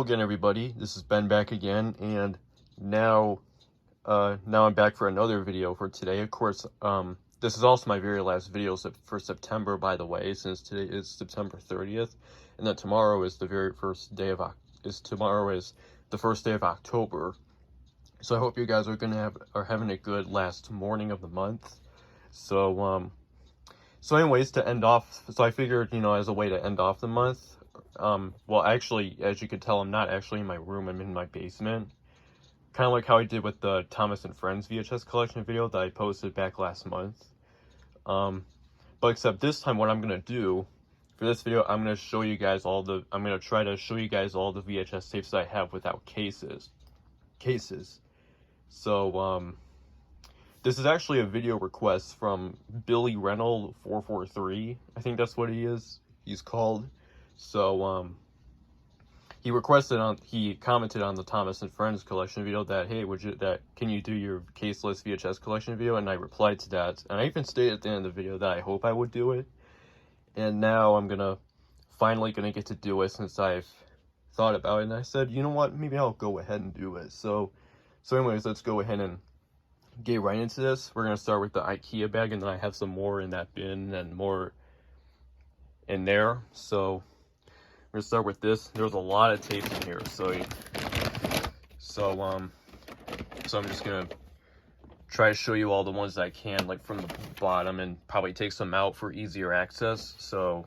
Hello again, everybody. This is Ben back again, and now I'm back for another video for today. Of course, this is also my very last video for September, by the way, since today is September 30th, and then tomorrow is the very first day of the first day of October. So I hope you guys are having a good last morning of the month. So anyways, to end off, so I figured, as a way to end off the month. Well, actually, as you can tell, I'm not actually in my room, I'm in my basement. Kind of like how I did with the Thomas and Friends VHS collection video that I posted back last month. But except this time, what I'm going to do for this video, I'm going to try to show you guys all the VHS tapes that I have without cases. So, this is actually a video request from Billy Reynolds 443. I think that's what he's called. So, he commented on the Thomas and Friends collection video that, hey, can you do your caseless VHS collection video? And I replied to that. And I even stated at the end of the video that I hope I would do it. And now I'm finally gonna get to do it since I've thought about it. And I said, you know what, maybe I'll go ahead and do it. So anyways, let's go ahead and get right into this. We're gonna start with the Ikea bag, and then I have some more in that bin and more in there. So we're gonna start with this. There's a lot of tapes in here, so I'm just gonna try to show you all the ones that I can, like from the bottom, and probably take some out for easier access. So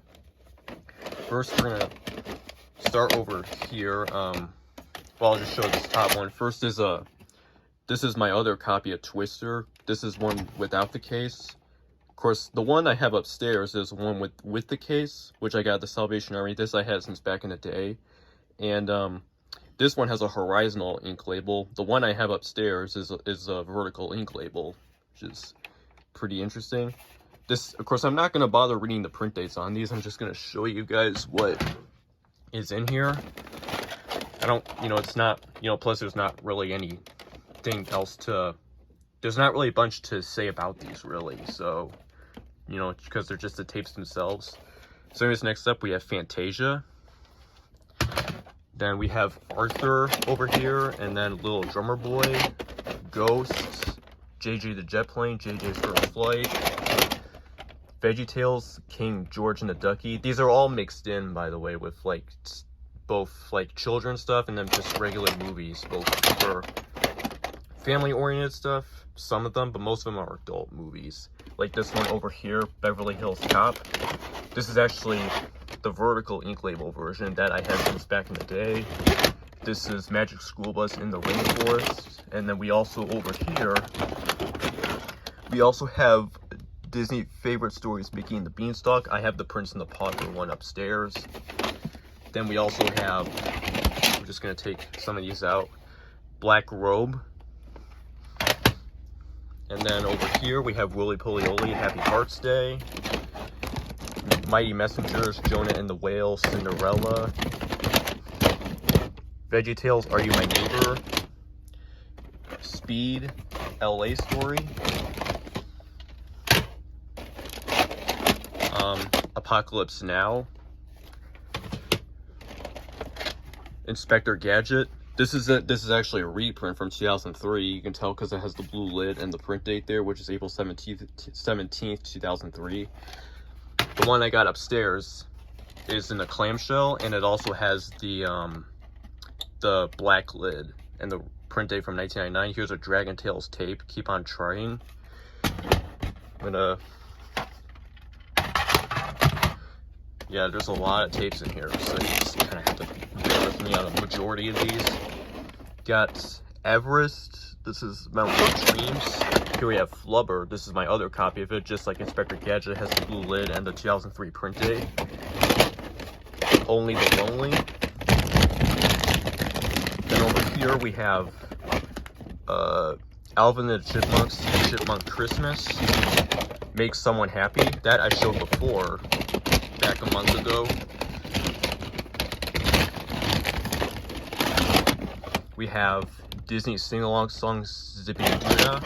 first, we're gonna start over here. Well, I'll just show this top one. First this is my other copy of Twister. This is one without the case. Of course, the one I have upstairs is one with the case, which I got at the Salvation Army. This I had since back in the day. And this one has a horizontal ink label. The one I have upstairs is a vertical ink label, which is pretty interesting. This, of course, I'm not going to bother reading the print dates on these. I'm just going to show you guys what is in here. It's not, plus there's not really anything else there's not really a bunch to say about these, really. So, because they're just the tapes themselves. So anyways, next up we have Fantasia. Then we have Arthur over here, and then Little Drummer Boy, Ghosts, JJ the Jet Plane, JJ's First Flight, VeggieTales, King George and the Ducky. These are all mixed in, by the way, with both children's stuff and then just regular movies, both for family-oriented stuff, some of them, but most of them are adult movies. Like this one over here, Beverly Hills Cop. This is actually the vertical ink label version that I had since back in the day. This is Magic School Bus in the Rainforest. And then we also, over here, we also have Disney Favorite Stories, Mickey and the Beanstalk. I have the Prince and the Pauper one upstairs. Then we also have, I'm just going to take some of these out, Black Robe. And then over here we have Willy Polioli, Happy Hearts Day, Mighty Messengers, Jonah and the Whale, Cinderella, VeggieTales, Are You My Neighbor, Speed, LA Story, Apocalypse Now, Inspector Gadget. This is actually a reprint from 2003. You can tell because it has the blue lid and the print date there, which is April 17th, 2003. The one I got upstairs is in a clamshell, and it also has the black lid and the print date from 1999. Here's a Dragon Tales tape, Keep on Trying. Yeah, there's a lot of tapes in here, so you just kind of have to bear with me on a majority of these. Got Everest. This is Mountain of Dreams. Here we have Flubber. This is my other copy of it, just like Inspector Gadget. It has the blue lid and the 2003 print date. Only the Lonely. Then over here we have Alvin and the Chipmunks, Chipmunk Christmas. Make Someone Happy. That I showed before, back a month ago. We have Disney sing-along songs, Zippy and Doo-Dah.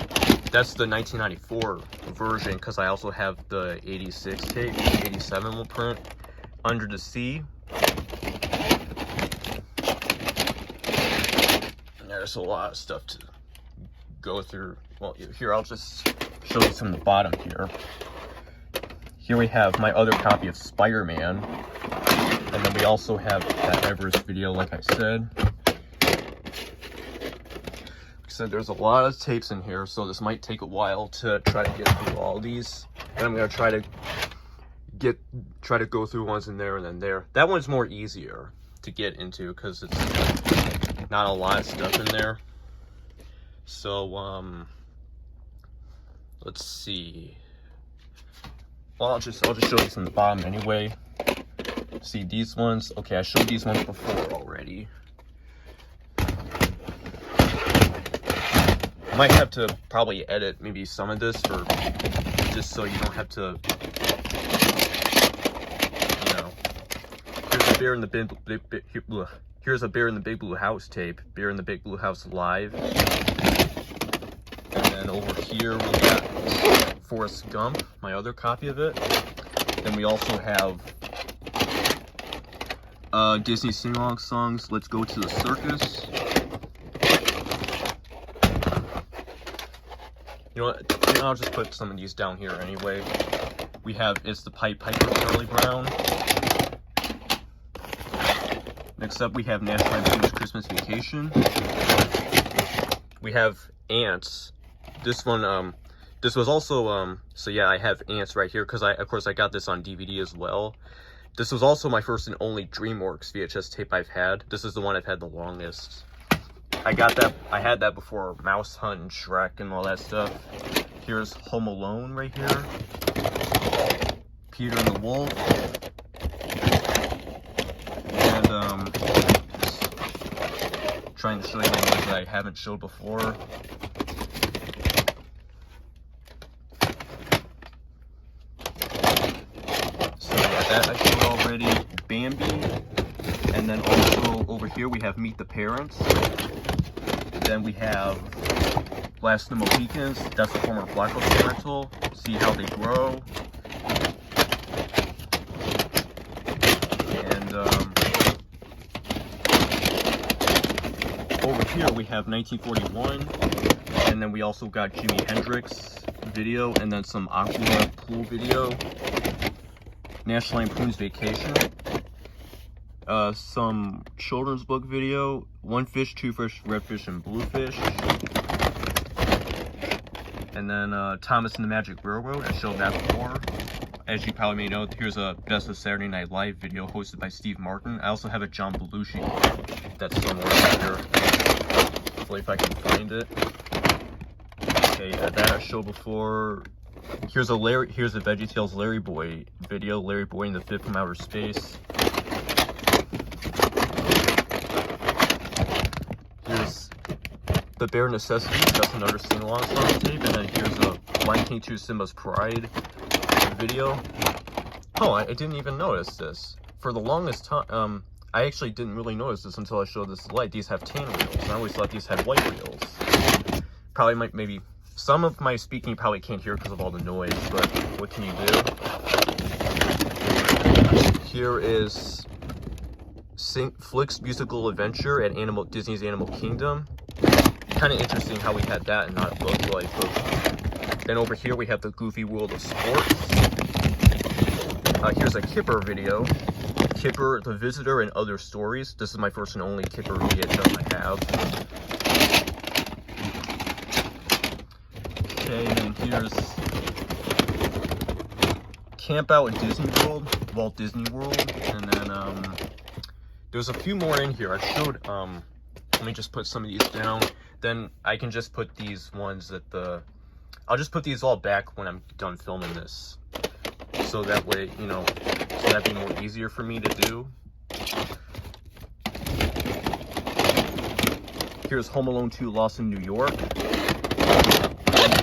That's the 1994 version, because I also have the 86 tape, 87 will print. Under the Sea. there's a lot of stuff to go through. Well, here, I'll just show you from the bottom here. Here we have my other copy of Spider-Man. And then we also have that Everest video, like I said. There's a lot of tapes in here, so this might take a while to try to get through all these. And I'm gonna try to go through ones in there and then there. That one's more easier to get into because it's not a lot of stuff in there. So let's see. Well, I'll just show you from the bottom anyway. See these ones. Okay, I showed these ones before already. Might have to probably edit maybe some of this for just so you don't have to, you know. Here's a Bear in the here's a Bear in the Big Blue House tape, Bear in the Big Blue House live, and then over here we got Forrest Gump, my other copy of it. Then we also have Disney sing-along songs, Let's Go to the Circus. You know what, I'll just put some of these down here anyway. We have It's the Pied Piper, Charlie Brown. Next up we have National Lampoon's Christmas Vacation. We have Ants. This one, this was also, so yeah, I have Ants right here because of course I got this on DVD as well. This was also my first and only DreamWorks VHS tape I've had. This is the one I've had the longest. I had that before Mouse Hunt and Shrek and all that stuff. Here's Home Alone right here. Peter and the Wolf. And just trying to show you ones that I haven't showed before. So yeah, that I showed already. Bambi. And then also over here we have Meet the Parents. Then we have Last of the Mohicans. That's the former Blackout commercial. See How They Grow. And over here we have 1941. And then we also got Jimi Hendrix video. And then some Aqua Pool video. National Lampoon's Vacation. Some children's book video, One Fish, Two Fish, Red Fish, and Blue Fish. And then Thomas and the Magic Railroad, I showed that before. As you probably may know, here's a Best of Saturday Night Live video hosted by Steve Martin. I also have a John Belushi that's somewhere here. Hopefully if I can find it. Okay, that I showed before. Here's a VeggieTales Larry Boy video, Larry Boy in the Fit from Outer Space. Here's The Bare Necessities, that's another sing-along song tape, and then here's a Lion King 2 Simba's Pride video. Oh, I didn't even notice this. For the longest time, I actually didn't really notice this until I showed this light. These have tan reels, and I always thought these had white reels. Probably maybe some of my speaking you probably can't hear because of all the noise, but what can you do? Here is Flick's Musical Adventure at Disney's Animal Kingdom. Kind of interesting how we had that and not a book like book. Then over here we have the Goofy World of Sports. Here's a Kipper video. Kipper, the Visitor, and Other Stories. This is my first and only Kipper VHS I have. Okay, and here's Camp Out at Disney World, Walt Disney World, and then there's a few more in here. I showed, let me just put some of these down. Then I can just put these ones at I'll just put these all back when I'm done filming this. So that way, you know, so that'd be more easier for me to do. Here's Home Alone 2 Lost in New York. And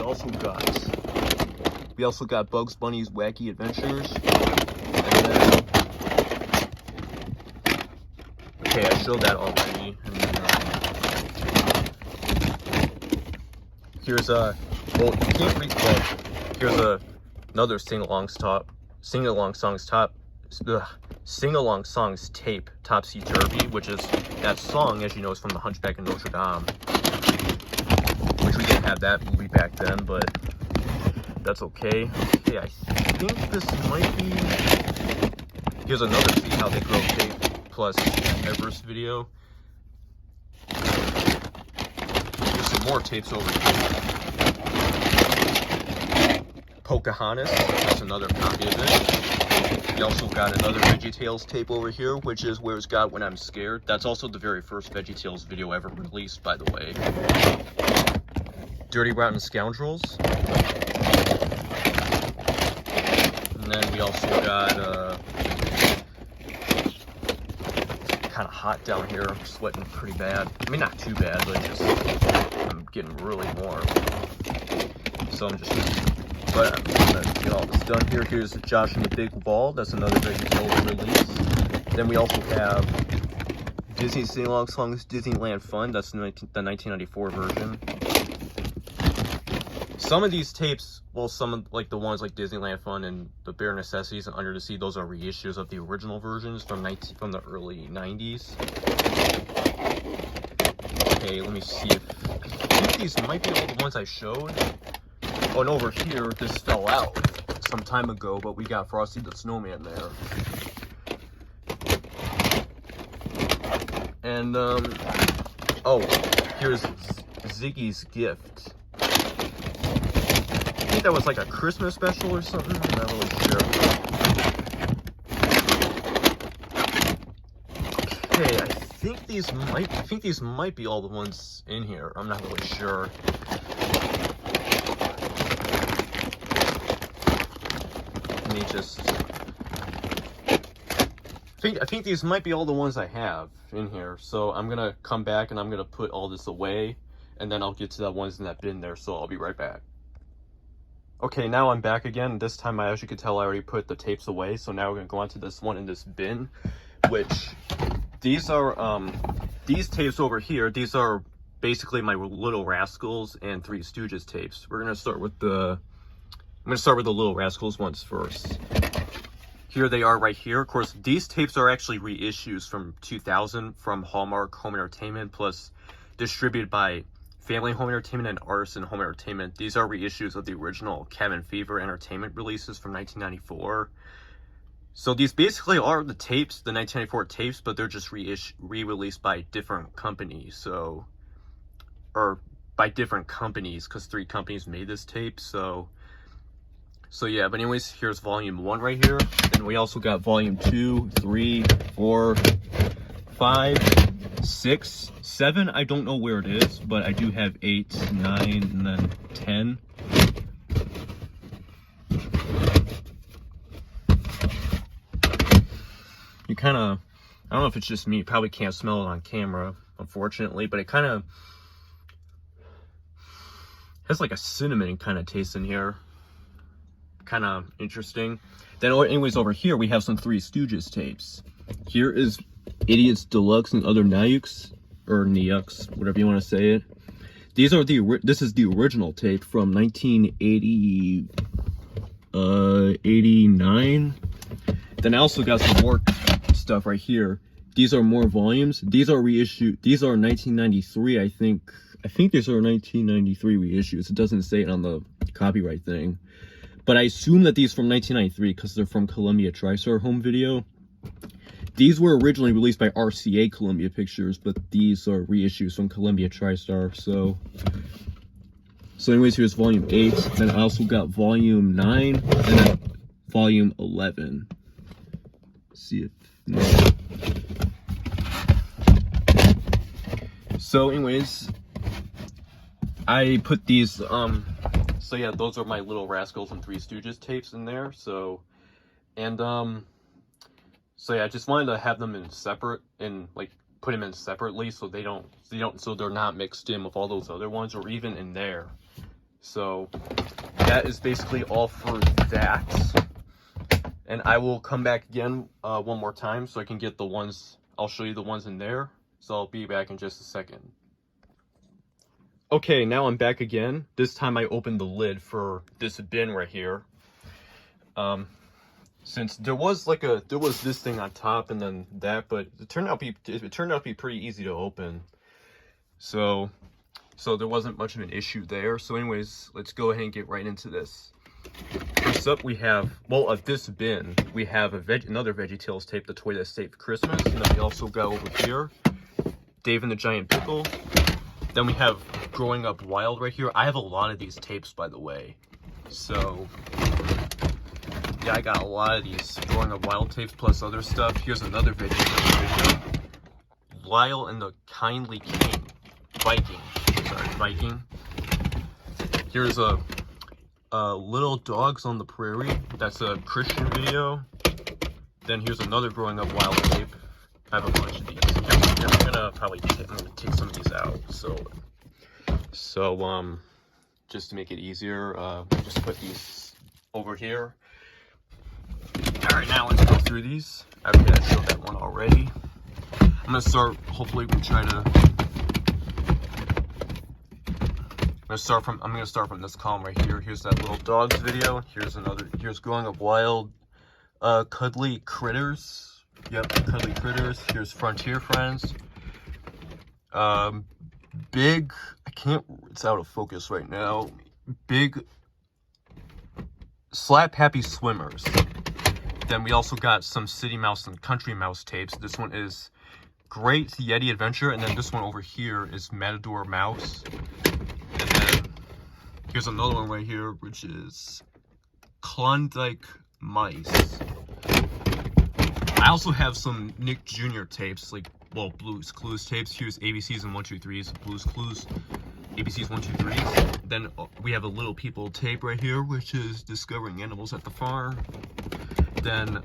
we also got Bugs Bunny's Wacky Adventures. And then, okay, I showed that already. And then, here's well, you can't read, well, here's another sing-along songs tape, Topsy Turvy, which is, that song, as you know, is from The Hunchback of Notre Dame. that movie back then, but that's okay. Okay, I think this might be... Here's another See How They Grow tape plus Everest video. There's some more tapes over here. Pocahontas, that's another copy of it. We also got another VeggieTales tape over here, which is Where's God When I'm Scared. That's also the very first VeggieTales video ever released, by the way. Dirty Rotten Scoundrels. And then we also got, kind of hot down here. I'm sweating pretty bad. I mean, not too bad, but just, I'm getting really warm. So I'm gonna get all this done here. Here's Josh and the Big Wall. That's another VeggieTales release. Then we also have Disney Sing-Along Songs Disneyland Fun. That's the 1994 version. Some of these tapes, well, some of like the ones like Disneyland Fun and The Bare Necessities and Under the Sea, those are reissues of the original versions from the early 90s. Okay, let me see if I think these might be all the ones I showed. Oh, and over here, this fell out some time ago, but we got Frosty the Snowman there. And oh, here's Ziggy's Gift. I think that was like a Christmas special or something. I'm not really sure. Okay, I think these might be all the ones in here. I'm not really sure. Let me just. I think these might be all the ones I have in here. So I'm gonna come back and I'm gonna put all this away, and then I'll get to the ones in that bin there. So I'll be right back. Okay, now I'm back again. This time, as you can tell, I already put the tapes away. So now we're gonna go on to this one in this bin, which these are these tapes over here. These are basically my Little Rascals and Three Stooges tapes. We're gonna start with the. I'm gonna start with the Little Rascals ones first. Here they are right here. Of course, these tapes are actually reissues from 2000 from Hallmark Home Entertainment, plus distributed by Family Home Entertainment and Artisan Home Entertainment. These are reissues of the original Cabin Fever Entertainment releases from 1994. So these basically are the tapes, the 1994 tapes, but they're just re-released by different companies. So, or by different companies, because 3 companies made this tape. So yeah, but anyways, here's volume 1 right here. Then we also got volume 2, 3, 4, 5, 6, 7. I don't know where it is, but I do have 8, 9, and then 10. You kind of, I don't know if it's just me, you probably can't smell it on camera, unfortunately, but it kind of has like a cinnamon kind of taste in here. Kind of interesting. Then anyways, over here we have some Three Stooges tapes. Here is Idiots Deluxe and Other Nayuks, or Nayuks, whatever you want to say it. These are this is the original tape from 1989. Then I also got some more stuff right here. These are more volumes. These are reissued. These are 1993, I think. I think these are 1993 reissues. It doesn't say it on the copyright thing. But I assume that these from 1993 because they're from Columbia TriStar Home Video. These were originally released by RCA Columbia Pictures, but these are reissues from Columbia TriStar. So anyways, here's volume 8. Then I also got volume 9 and then volume 11. Let's see if no. So anyways, I put these so yeah, those are my Little Rascals and Three Stooges tapes in there. So yeah, I just wanted to have them in separate and like put them in separately so so they're not mixed in with all those other ones or even in there. So that is basically all for that. And I will come back again one more time so I can get the ones, I'll show you the ones in there. So I'll be back in just a second. Okay, now I'm back again. This time I opened the lid for this bin right here. Since there was this thing on top and then that, but it turned out to be pretty easy to open. So So there wasn't much of an issue there. So anyways, let's go ahead and get right into this. First up, we have, well, of this bin, we have another VeggieTales tape, the toy that saved for Christmas. And then we also got over here, Dave and the Giant Pickle. Then we have Growing Up Wild right here. I have a lot of these tapes, by the way. So, yeah, I got a lot of these Growing Up Wild tapes plus other stuff. Here's another VeggieTales video. Lyle and the Kindly King. Viking. Here's a Little Dogs on the Prairie. That's a Christian video. Then here's another Growing Up Wild tape. I have a bunch of these. I'm gonna probably take some of these out. So just to make it easier, just put these over here. All right, now let's go through these. I showed that one already. I'm gonna start. Hopefully, we can try to. I'm gonna start from this column right here. Here's that Little Dogs video. Here's Growing Up Wild, Cuddly Critters. Yep, Cuddly Critters. Here's Frontier Friends. Big. It's out of focus right now. Big. Slap Happy Swimmers. Then we also got some City Mouse and Country Mouse tapes. This one is Great Yeti Adventure, and then this one over here is Matador Mouse. And then here's another one right here, which is Klondike Mice. I also have some Nick Jr. tapes, like, well, Blue's Clues tapes. Here's ABCs and 1, 2, 3s, Blue's Clues, ABCs 1, 2, 3s. Then we have a Little People tape right here, which is Discovering Animals at the Farm. Then,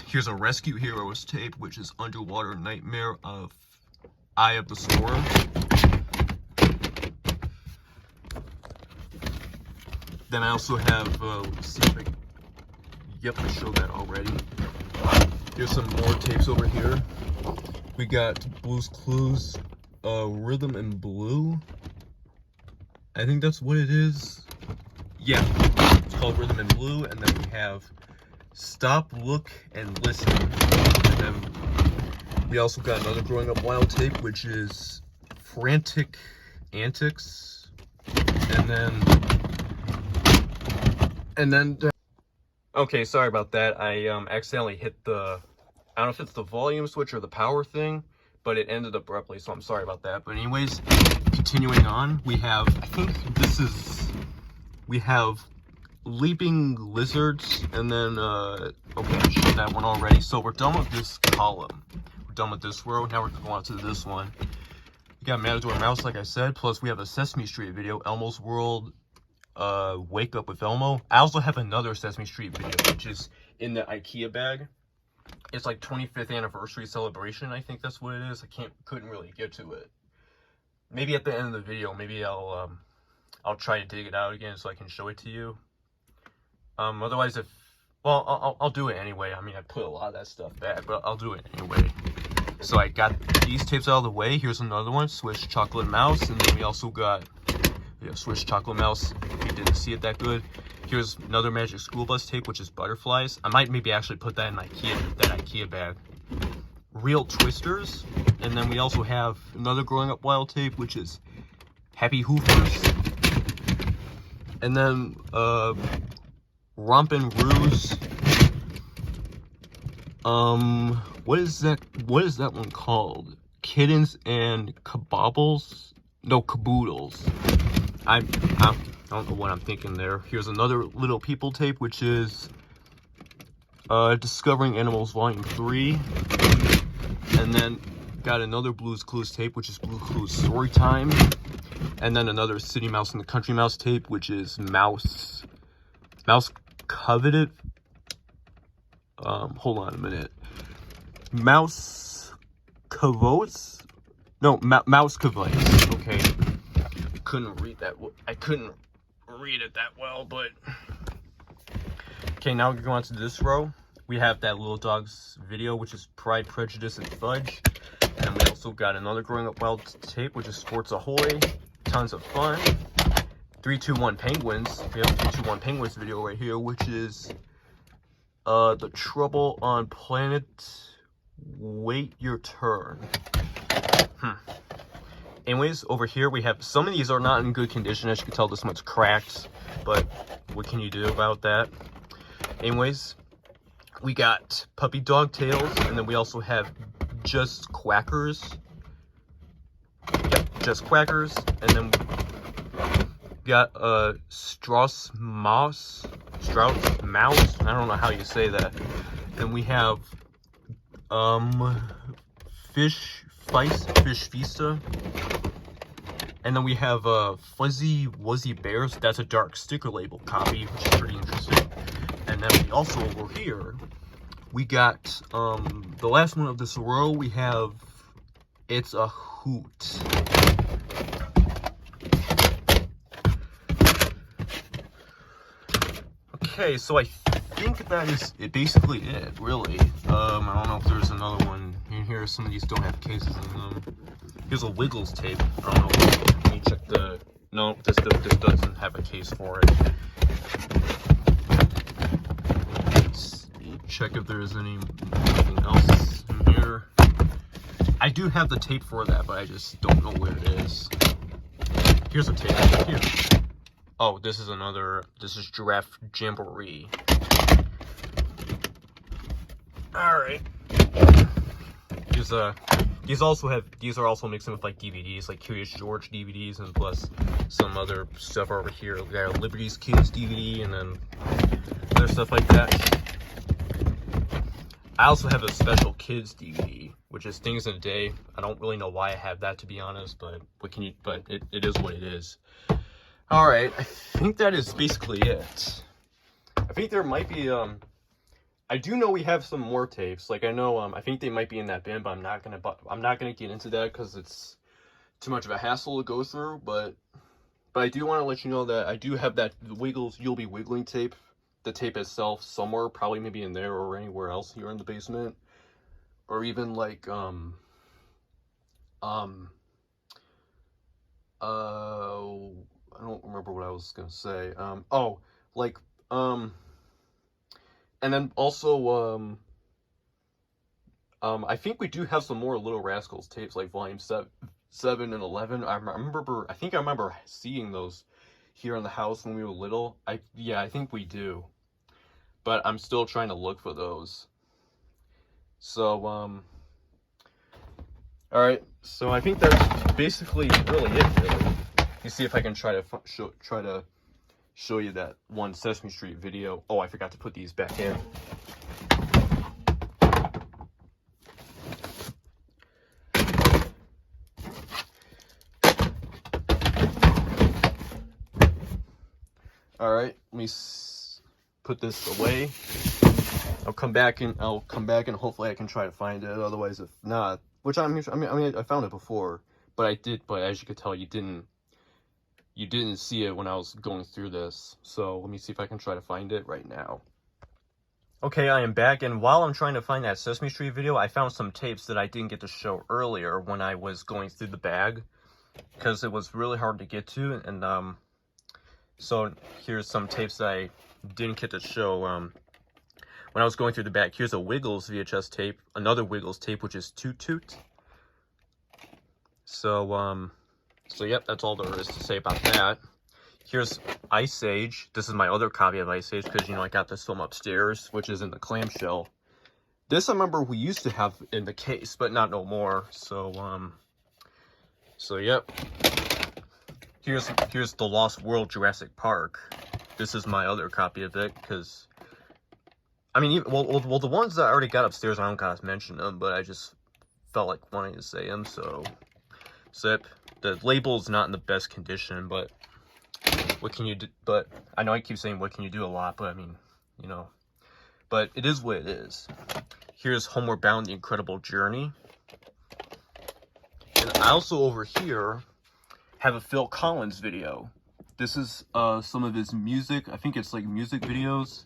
here's a Rescue Heroes tape, which is Underwater Nightmare of Eye of the Storm. Then I also have, let's see if yep, I showed that already. Here's some more tapes over here. We got Blue's Clues, Rhythm and Blue. I think that's what it is. Yeah, it's called Rhythm and Blue. And then we have Stop, Look, and Listen. And then we also got another Growing Up Wild tape, which is Frantic Antics. And then okay, sorry about that. I accidentally hit the, I don't know if it's the volume switch or the power thing, but it ended abruptly, so I'm sorry about that. But anyways, continuing on, we have, I think we have Leaping Lizards, and then, okay, I showed that one already. So we're done with this column. We're done with this row. Now we're going on to this one. We got Matador Mouse, like I said, plus we have a Sesame Street video, Elmo's World, Wake Up with Elmo. I also have another Sesame Street video, which is in the Ikea bag. It's like 25th anniversary celebration, I think that's what it is. I couldn't really get to it. Maybe at the end of the video, maybe I'll try to dig it out again so I can show it to you. Otherwise, I'll do it anyway. I mean, I put a lot of that stuff back, but I'll do it anyway. So I got these tapes out of the way. Here's another one, Swiss Chocolate Mouse, and then we also got Swiss Chocolate Mouse. If you didn't see it that good. Here's another Magic School Bus tape, which is Butterflies. I might maybe actually put that in that Ikea bag. Real Twisters, and then we also have another Growing Up Wild tape, which is Happy Hoofers, and then Rompin' Ruse. What is that one called? Kittens and Kabobbles? No, Caboodles. I don't know what I'm thinking there. Here's another Little People tape, which is Discovering Animals Volume 3. And then got another Blue's Clues tape, which is Blue's Clues Story Time. And then another City Mouse and the Country Mouse tape, which is Mouse Coveted. Hold on a minute. Mouse Cavotes? No, Mouse Cavotes. Okay. I couldn't read it that well, but okay, now we go on to this row. We have that Little Dogs video, which is Pride, Prejudice, and Fudge. And we also got another Growing Up Wild tape, which is Sports Ahoy. Tons of fun. 3-2-1 Penguins. We have a 3-2-1 Penguins video right here, which is The Trouble on Planet Wait Your Turn. Anyways, over here we have, some of these are not in good condition. As you can tell, this one's cracked, but what can you do about that? Anyways, we got puppy dog tails, and then we also have just quackers. Yep, just quackers, and then we got Strauss Mouse. I don't know how you say that. Then we have Fish Fista. And then we have Fuzzy Wuzzy Bears. That's a dark sticker label copy, which is pretty interesting. And then we also, over here, we got the last one of this row. We have It's a Hoot. Okay, so I think that is basically it, really. I don't know if there's another one in here. Some of these don't have cases in them. Here's a Wiggles tape. I don't know. Let me check the... No, this doesn't have a case for it. Let's check if there's anything else in here. I do have the tape for that, but I just don't know where it is. Here's a tape. Here. Oh, this is another... This is Giraffe Jamboree. Alright. These are also mixed in with like DVDs, like Curious George DVDs, and plus some other stuff over here. We got Liberty's Kids DVD, and then other stuff like that. I also have a special kids DVD, which is Things in a Day. I don't really know why I have that, to be honest, but it is what it is. Alright, I think that is basically it. I think there might be I do know we have some more tapes. Like, I know, I think they might be in that bin, but I'm not gonna get into that because it's too much of a hassle to go through. But I do want to let you know that I do have that Wiggles You'll Be Wiggling tape, the tape itself, somewhere, probably maybe in there or anywhere else here in the basement, or even like I don't remember what I was gonna say. And then also, I think we do have some more Little Rascals tapes, like volume 7 and 11. I remember seeing those here in the house when we were little. Yeah, I think we do. But I'm still trying to look for those. So, alright, so I think that's basically really it, really. You see if I can try to show you that one Sesame Street video. Oh, I forgot to put these back in. All right, let me put this away. I'll come back and hopefully I can try to find it. Otherwise, if not, which I mean, I found it before, but as you could tell, you didn't see it when I was going through this. So let me see if I can try to find it right now. Okay, I am back, and while I'm trying to find that Sesame Street video, I found some tapes that I didn't get to show earlier when I was going through the bag, because it was really hard to get to, and so here's some tapes that I didn't get to show when I was going through the bag. Here's a Wiggles VHS tape, another Wiggles tape, which is Toot Toot. So yep, that's all there is to say about that. Here's Ice Age. This is my other copy of Ice Age because, you know, I got this film upstairs, which is in the clamshell. This I remember we used to have in the case, but not no more. So yep. Here's The Lost World Jurassic Park. This is my other copy of it because, I mean, well, the ones that I already got upstairs, I don't gotta mention them, but I just felt like wanting to say them, so yep. The label's not in the best condition, but what can you do? But I know I keep saying what can you do a lot, but I mean, you know, but it is what it is. Here's Homeward Bound: The Incredible Journey. And I also over here have a Phil Collins video. This is some of his music. I think it's like music videos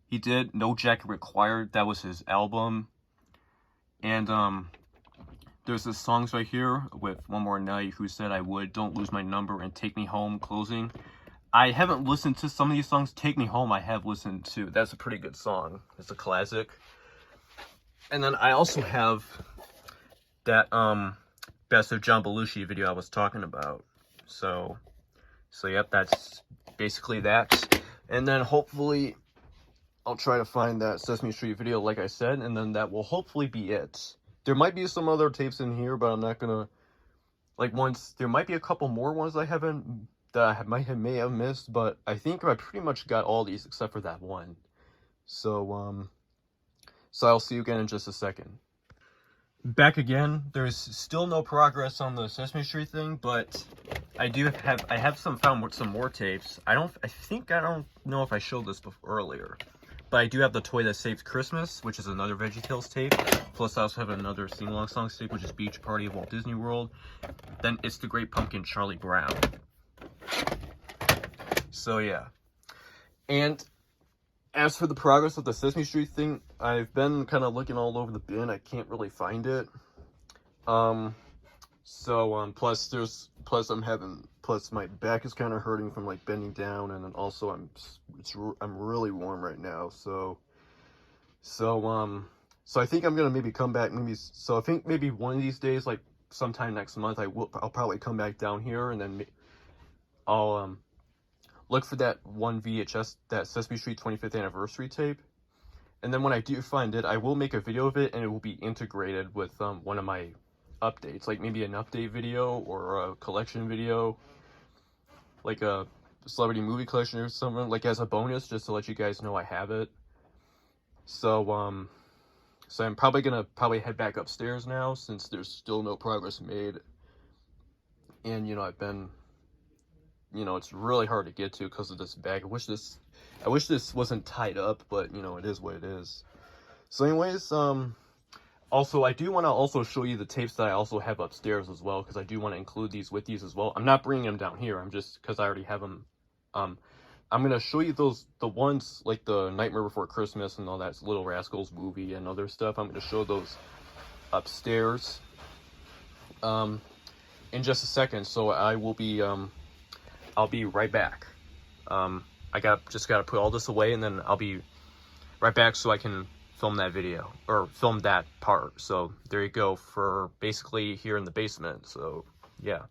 he did. No Jacket Required. That was his album. And there's this songs right here with One More Night, Who Said I Would, Don't Lose My Number, and Take Me Home, closing. I haven't listened to some of these songs. Take Me Home I have listened to. That's a pretty good song. It's a classic. And then I also have that Best of John Belushi video I was talking about. So yep, that's basically that. And then hopefully I'll try to find that Sesame Street video, like I said, and then that will hopefully be it. There might be some other tapes in here, but I'm not gonna, like, there might be a couple more ones that I may have missed, but I think I pretty much got all these except for that one. So I'll see you again in just a second. Back again. There's still no progress on the Sesame Street thing, but I have found some more tapes. I don't know if I showed this earlier, but I do have the Toy That Saved Christmas, which is another VeggieTales tape. Plus, I also have another sing-along songs tape, which is Beach Party of Walt Disney World. Then It's the Great Pumpkin, Charlie Brown. So yeah. And as for the progress of the Sesame Street thing, I've been kind of looking all over the bin. I can't really find it. Plus my back is kind of hurting from like bending down, and then also I'm really warm right now. So I think I'm gonna maybe come back. I think maybe one of these days, like sometime next month, I'll probably come back down here, and then I'll look for that one VHS, that Sesame Street 25th anniversary tape. And then when I do find it, I will make a video of it, and it will be integrated with one of my updates, like maybe an update video or a collection video, like a celebrity movie collection or something, like as a bonus, just to let you guys know I have it. So I'm probably gonna head back upstairs now, since there's still no progress made. And it's really hard to get to because of this bag. I wish this wasn't tied up, but it is what it is. So anyways, also I do want to also show you the tapes that I also have upstairs as well, because I do want to include these with these as well. I'm not bringing them down here. I'm just, because I already have them. I'm gonna show you the ones like the Nightmare Before Christmas and all that Little Rascals movie and other stuff. I'm gonna show those upstairs in just a second. So I'll be right back. I just gotta put all this away, and then I'll be right back so I can film that video, or film that part. So there you go, for basically here in the basement. So yeah.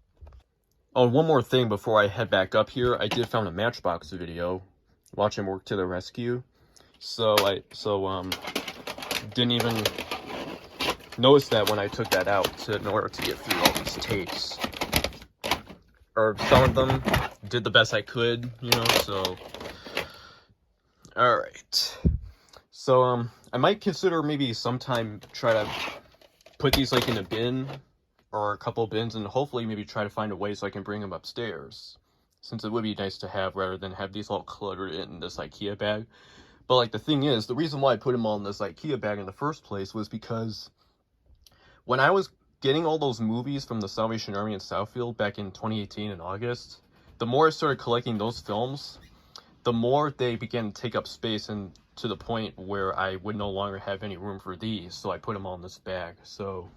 Oh, one more thing before I head back up here. I did found a Matchbox video. Watch him work to the rescue. So didn't even notice that when I took that out in order to get through all these tapes. Or some of them did the best I could, so. Alright. So, I might consider maybe sometime try to put these like in a bin, or a couple bins, and hopefully maybe try to find a way so I can bring them upstairs. Since it would be nice to have, rather than have these all cluttered in this Ikea bag. But like the thing is, the reason why I put them all in this Ikea bag in the first place was because when I was getting all those movies from the Salvation Army in Southfield back in 2018 in August, the more I started collecting those films, the more they began to take up space, and to the point where I would no longer have any room for these, so I put them all in this bag. So,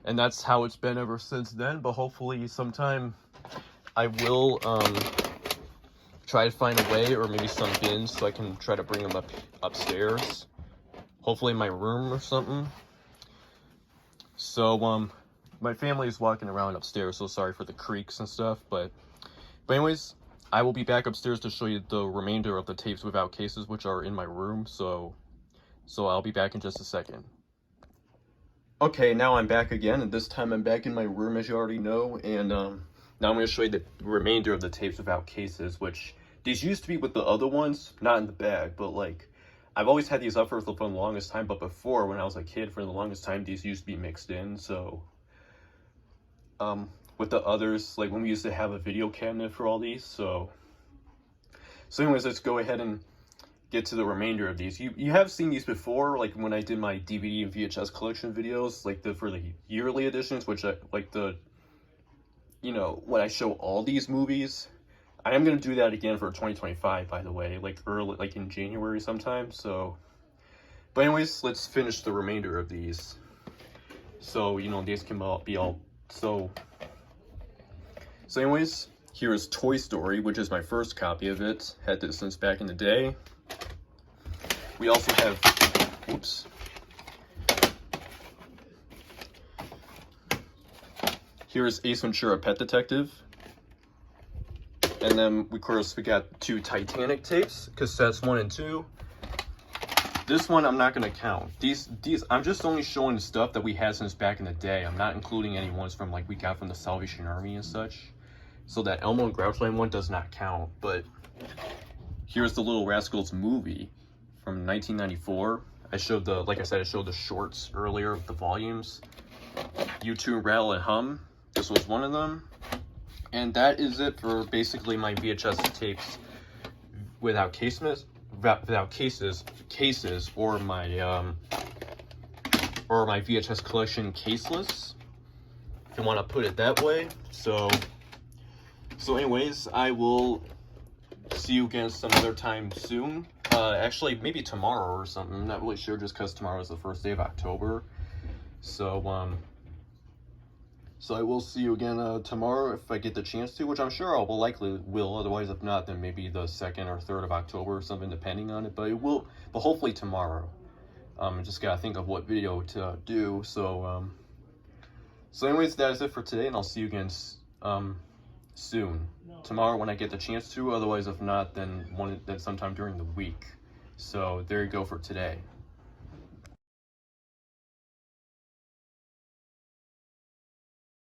and that's how it's been ever since then. But hopefully sometime I will try to find a way, or maybe some bins, so I can try to bring them upstairs, hopefully in my room or something. So my family is walking around upstairs, so sorry for the creaks and stuff, but anyways, I will be back upstairs to show you the remainder of the tapes without cases, which are in my room. So I'll be back in just a second. Okay, now I'm back again, and this time I'm back in my room, as you already know. And now I'm going to show you the remainder of the tapes without cases, which these used to be with the other ones, not in the bag, but like I've always had these up for the longest time. But before, when I was a kid, for the longest time, these used to be mixed in. So with the others, like when we used to have a video cabinet for all these. So anyways, let's go ahead and get to the remainder of these. You have seen these before, like when I did my DVD and VHS collection videos, like for the yearly editions, which I like when I show all these movies. I am going to do that again for 2025, by the way, like in January sometime. So, but anyways, let's finish the remainder of these. So, these can be all, so anyways, here is Toy Story, which is my first copy of it. Had this since back in the day. We also have, oops. Here's Ace Ventura Pet Detective. And then, of course, we got 2 Titanic tapes, cassettes 1 and 2. This one I'm not going to count. These I'm just only showing the stuff that we had since back in the day. I'm not including any ones from like we got from the Salvation Army and such. So that Elmo and Grouchland one does not count. But here's the Little Rascals movie from 1994. I showed the, like I said, I showed the shorts earlier of the volumes. U2 Rattle and Hum. This was one of them. And that is it for basically my VHS tapes without cases, or my VHS collection caseless, if you want to put it that way. So anyways, I will see you again some other time soon. Actually, maybe tomorrow or something. I'm not really sure, just because tomorrow is the first day of October. So I will see you again tomorrow if I get the chance to, which I'm sure I will likely will. Otherwise, if not, then maybe the 2nd or 3rd of October or something, depending on it. But hopefully tomorrow. I just gotta think of what video to do. So anyways, that is it for today, and I'll see you again soon. Tomorrow when I get the chance to. Otherwise, if not, then sometime during the week. So there you go for today.